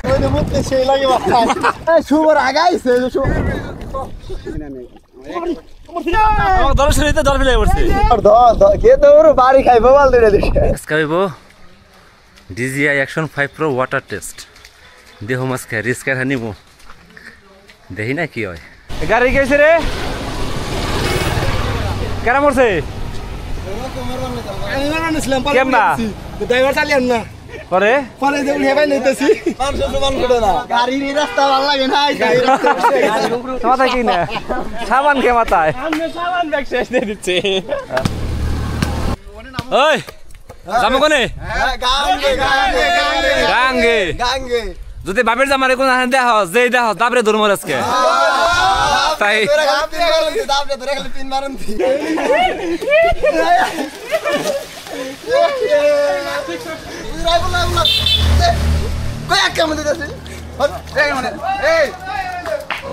ওইটা মুখে সেই লাগে বাবা শুভর আগাইছে আমার দল শরীরে দল ফেলে পড়ছে কে তো ওর বাড়ি খাইবো বল দিলে দিছে খাইবো DJI Action 5 Pro water test দেহ মাছ খাই রিস্ক আর নিব দেখি না কি হয় গাড়ি গেছে রে কেন মরছে আমি মারছিলাম কেমনা ড্রাইভার চালিয়েন না পরে পরে যে হেবাই নিতেছি আর সমান করে না গাড়ির রাস্তা ভালো লাগে না মাথায় কি না সাবান কে মাথায় আমি সাবান ব্যাগ শেষ দিয়ে দিচ্ছে ওই জামো কোনে গাঙ্গে গাঙ্গে যদি বাপের জামারে কোন আনে দেহ যেই দেহ তারপরে ধর্ম আজকে তাই দাবরে ধরে খালি পিন মারন দি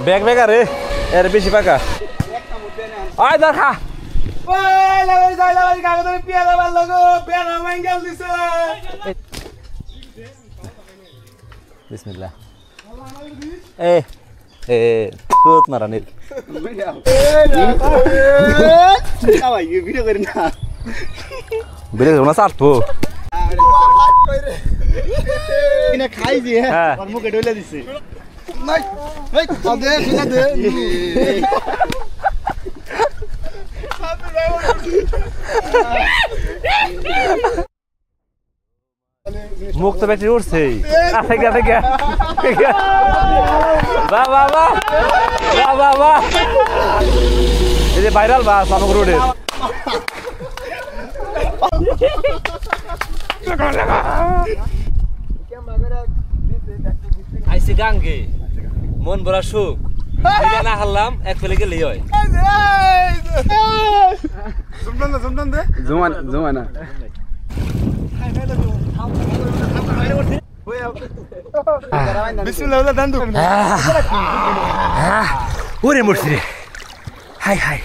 ব্যাগ ব্যাগ আরে এর বেশি পাকা আয় দেখা বিসমিল্লাহ খুব মারানির ভিডিও করি না বেড়ে না সারতো খাইছি হ্যাঁ মুখে ঢুলে দিছে মুখ তো ব্যাটারি উঠছে বাবা এই যে ভাইরাল বাস আমাকে রোডে আইসি গাঙ্গে মন ভরা সুখ না হারলাম এক ফেলে গেলেই হয় জুমানা বিসমিল্লাহ দান দু ওরে মরছি রে হাই হাই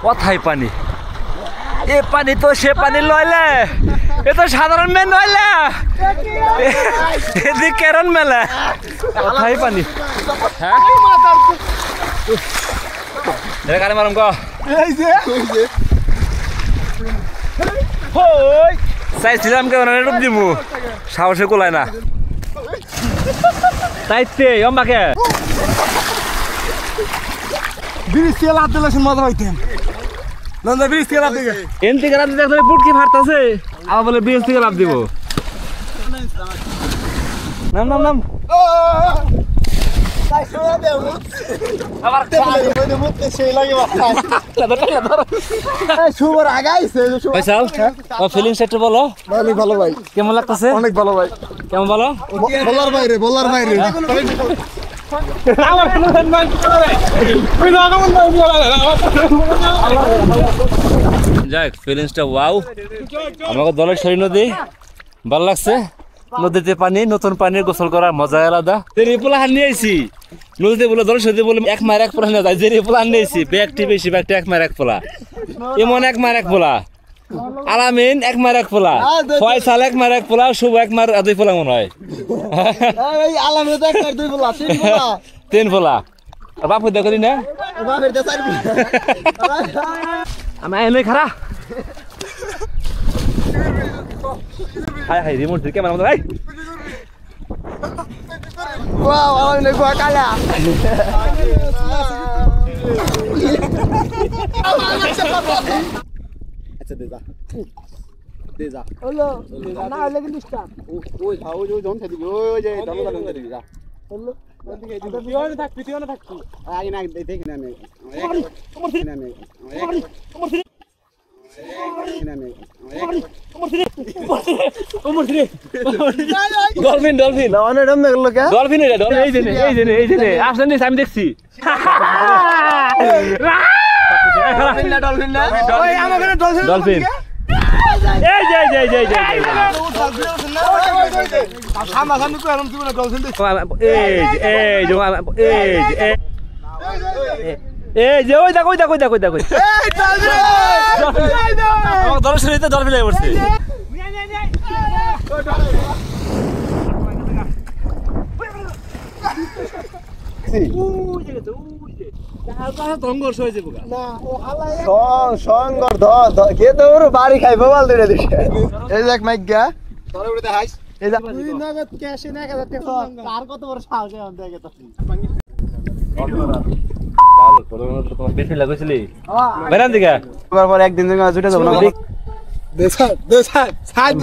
কথাই পানি এ পানি তো সে পানি লইলে এ তো সাধারণ মেয়ে নইলে এদিক কেরন মেলা কথাই পানি হ্যাঁ গাড়ি মারম গো চাইছিলাম কেমন ডুব দিমু সাহসে কোলায় না তাইতে অম্বাকে ব্রিজ থেকে লাভ দিলে মজা পাইতেন নন্দা ব্রিজ থেকে লাভ দিকে এন থেকে লাভ দিতে পুটকি ফাটতাছে আবার বলে ব্রিজ থেকে লাভ দিব নাম নাম নাম শুভর আগাইছে ফিলিংস একটু বলো অনেক ভালো ভাই কেমন লাগতেছে অনেক ভালো ভাই কেমন বলো বলার বাইরে যাক ফিলিংসটা ওয়াও আমাকে দলের শরীর নদী ভালো লাগছে নদীতে পানি নতুন পানির গোসল করার মজা আলাদা রিপোলা হান নিয়েছি নদীতে বলে দলের শরীরে বলে এক মার এক পোলা না যায় যে রিপোলা হান নিয়েছি ব্যাগটি বেশি ব্যাগটি এক মার এক পোলা এমন এক মার এক পোলা আলামিন এক মার এক পোলা ফয়সাল এক মার এক পোলা শুভ এক মার দুই পোলা মনে হয় আলামিন তো এক মার দুই পোলা তিন পোলা বাপু দেখি না আমি এনে খারা হাই হাই রিমোট থেকে ক্যামেরা ভাই ওয়াও আলামিন গো কালা আচ্ছা দে যা হলো না হলে কিন্তু স্টার্ট ওই ভাও ওই জন থেকে ওই যে দম দম করে যা হলো পিওনে থাকবি আগে না দেখি না ডলফিন ডলফিন ডলফিন এই যে আসেন আমি দেখছি ডলফিন দল ফেলে পড়ছে দেখছি সংঘর্ষ হয়েছে সংগর কে তো ওর বাড়ি খাইব বল ধরে দিছে এই দেখ মাইগা তোরে উড়ে দেখাইস এই দেখ তুই নগদ ক্যাশে 1000 টাকা আর কত বড় সাহস আছে দেখে তো তোমার বেশি লাগাইছিলি বেরান দিকে পর একদিন থেকে জুটে যাব না দে স্যার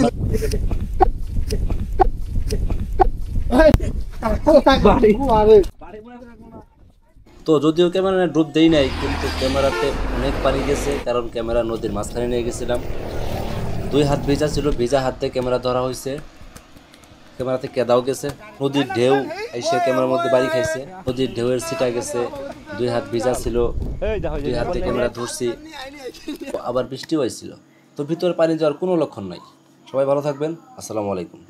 তো যদিও ক্যামেরা ডুব দেই নাই কিন্তু ক্যামেরাতে অনেক পানি গেছে কারণ ক্যামেরা নদীর মাঝখানে নিয়ে গেছিলাম 2 হাত ভেজা ছিল ভেজা হাতে ক্যামেরা ধরা হয়েছে ক্যামেরাতে কেদাও গেছে নদীর ঢেউ এসে ক্যামেরার মধ্যে বাড়ি খাইছে নদীর ঢেউয়ের ছিটা গেছে 2 হাত ভেজা ছিল 2 হাতে ক্যামেরা ধরছি আবার বৃষ্টি হয়েছিল তো ভিতরে পানি যাওয়ার কোনো লক্ষণ নাই সবাই ভালো থাকবেন আসসালামু আলাইকুম